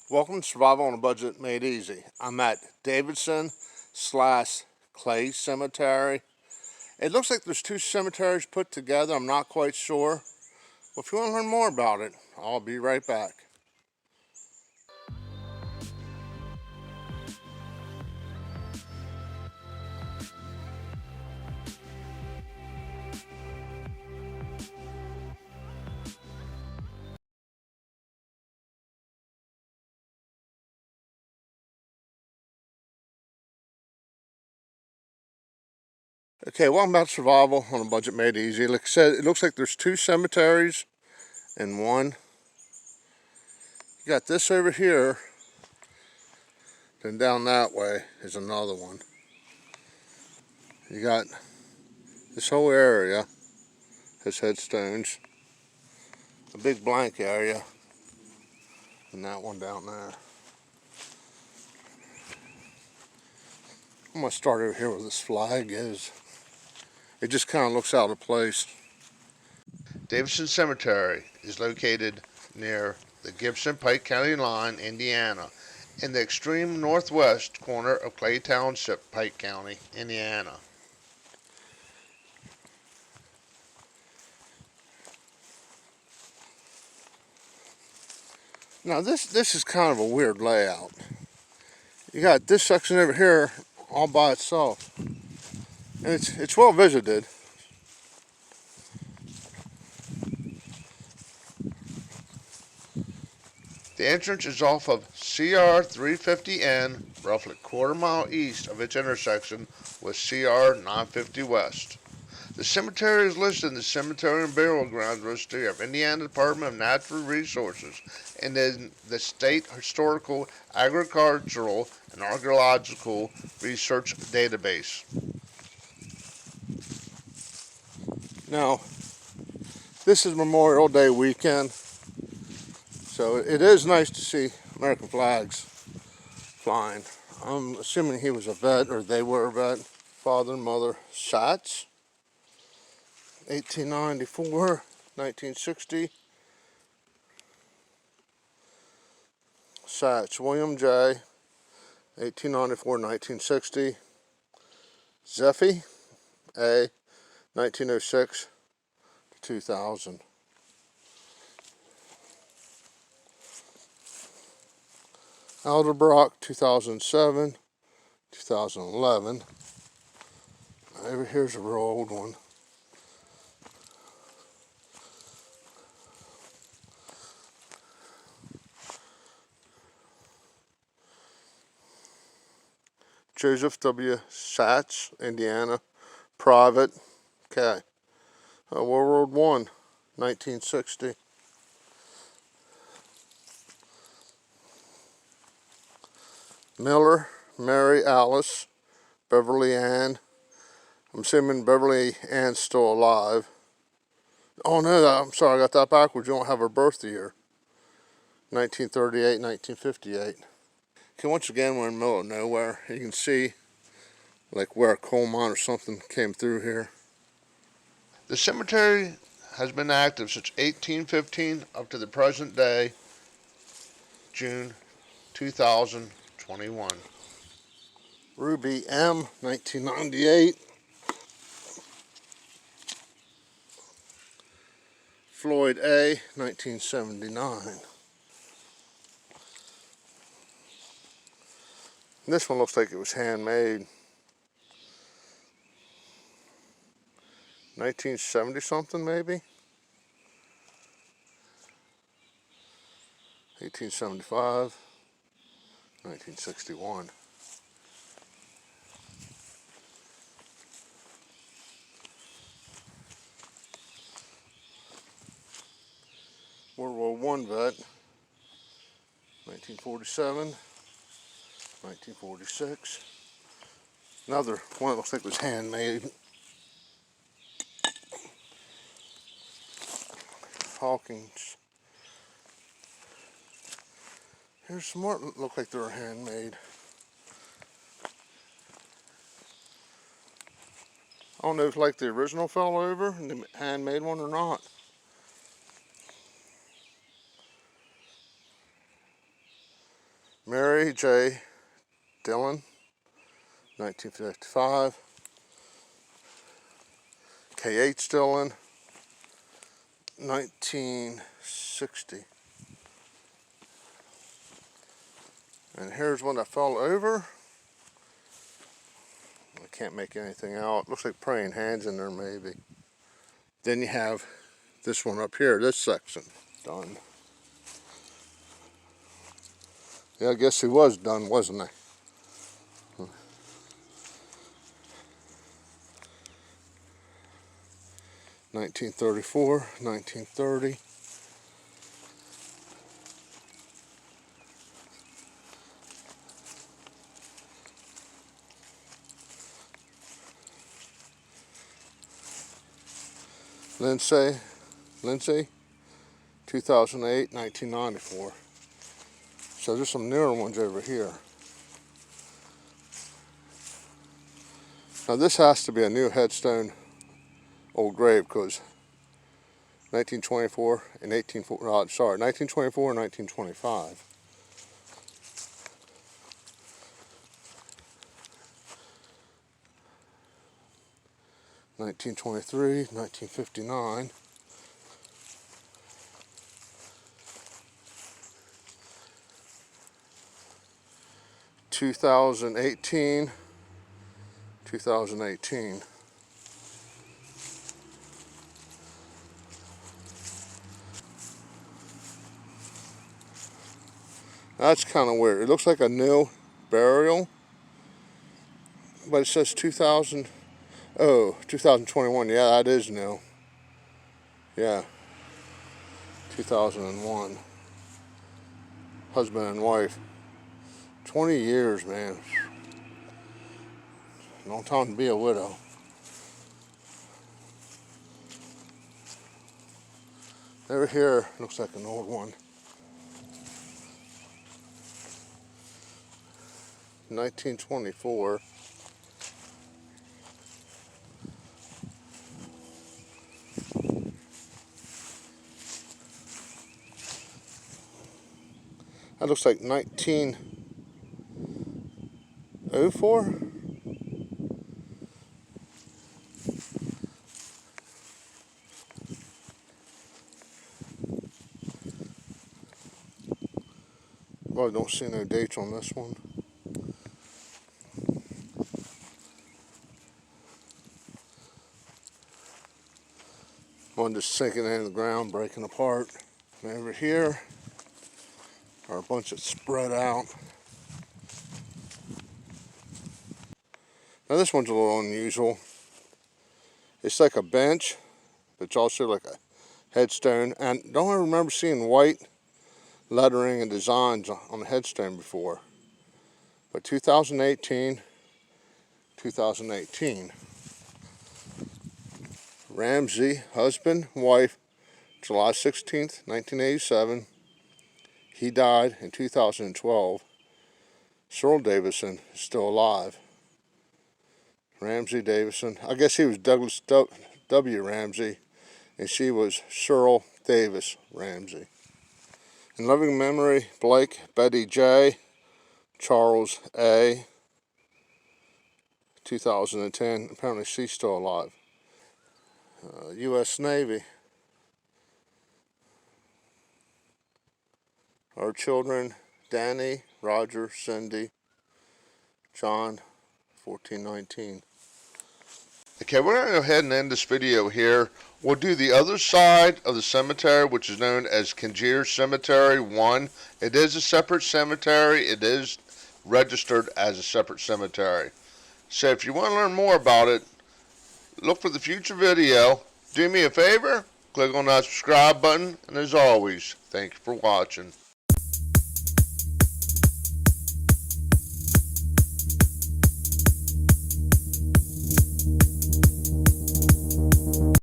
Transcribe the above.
Welcome to Survival on a Budget Made Easy. I'm at Davidson slash Clay Cemetery. It looks like there's two cemeteries put together. I'm not quite sure. Well, if you want to learn more about it, I'll be right back. Okay, welcome back to Survival on a Budget Made Easy. Like I said, it looks like there's two cemeteries in one. You got this over here, then down that way is another one. You got this whole area has headstones. A big blank area, and that one down there. I'm going to start over here where this flag is. It just kind of looks out of place. Davidson Cemetery is located near the Gibson-Pike County line, Indiana, in the extreme northwest corner of Clay Township, Pike County, Indiana. Now this is kind of a weird layout. You got this section over here all by itself, and it's well visited. The entrance is off of CR 350N, roughly a quarter mile east of its intersection with CR 950 West. The cemetery is listed in the Cemetery and Burial Grounds Registry of Indiana Department of Natural Resources and in the State Historical, Agricultural, and Archaeological Research Database. Now, this is Memorial Day weekend, so it is nice to see American flags flying. I'm assuming he was a vet, or they were a vet. Father and mother Schatz, 1894, 1960. Schatz, William J., 1894, 1960. Zeffie, A., 1906 to 2000. Alderbrock, 2007, 2011. Over here's a real old one. Joseph W. Schatz, Indiana, private. Okay. World War I, 1960. Miller, Mary Alice, Beverly Ann. I'm assuming Beverly Ann's still alive. Oh no, I'm sorry, I got that backwards. You don't have her birth year. 1938, 1958. Okay, once again, we're in the middle of nowhere. You can see like where a coal mine or something came through here. The cemetery has been active since 1815 up to the present day, June 2021. Ruby M, 1998. Floyd A, 1979. This one looks like it was handmade. 1970 something maybe? 1875, 1961. World War I vet, 1947, 1946. Another one that looks like it was handmade. Hawkins. Here's some more that look like they're handmade. I don't know if like the original fell over and the handmade one or not. Mary J. Dillon, 1955. K.H. Dillon, 1960. And here's one that fell over. I can't make anything out. Looks like praying hands in there maybe. Then you have this one up here, this section. Done. Yeah, I guess he was done, wasn't he? 1934, 1930. Lindsay, 2008, 1994. So there's some newer ones over here. Now this has to be a new headstone, old grave, because 1924 and 1924 and 1925. (1923), 1959. (2018). That's kind of weird. It looks like a new burial, but it says 2000. Oh, 2021. Yeah, that is new. Yeah, 2001. Husband and wife. 20 years, man. Long time to be a widow. Over here looks like an old one. 1924. That looks like 1904. Well, I don't see no dates on this one. One just sinking into the ground, breaking apart. And over here are a bunch that spread out. Now this one's a little unusual. It's like a bench, but it's also like a headstone. And don't I remember seeing white lettering and designs on the headstone before. But 2018. Ramsey, husband, wife, July 16th, 1987. He died in 2012. Cyril Davidson is still alive. Ramsey Davidson. I guess he was Douglas W. Ramsey, and she was Cyril Davis Ramsey. In loving memory, Blake Betty J. Charles A. 2010. Apparently she's still alive. U.S. Navy. Our children, Danny, Roger, Cindy, John, 1419. Okay, we're going to go ahead and end this video here. We'll do the other side of the cemetery, which is known as Giro Cemetery 1. It is a separate cemetery. It is registered as a separate cemetery. So if you want to learn more about it, look for the future video. Do me a favor, click on that subscribe button, and as always, thank you for watching.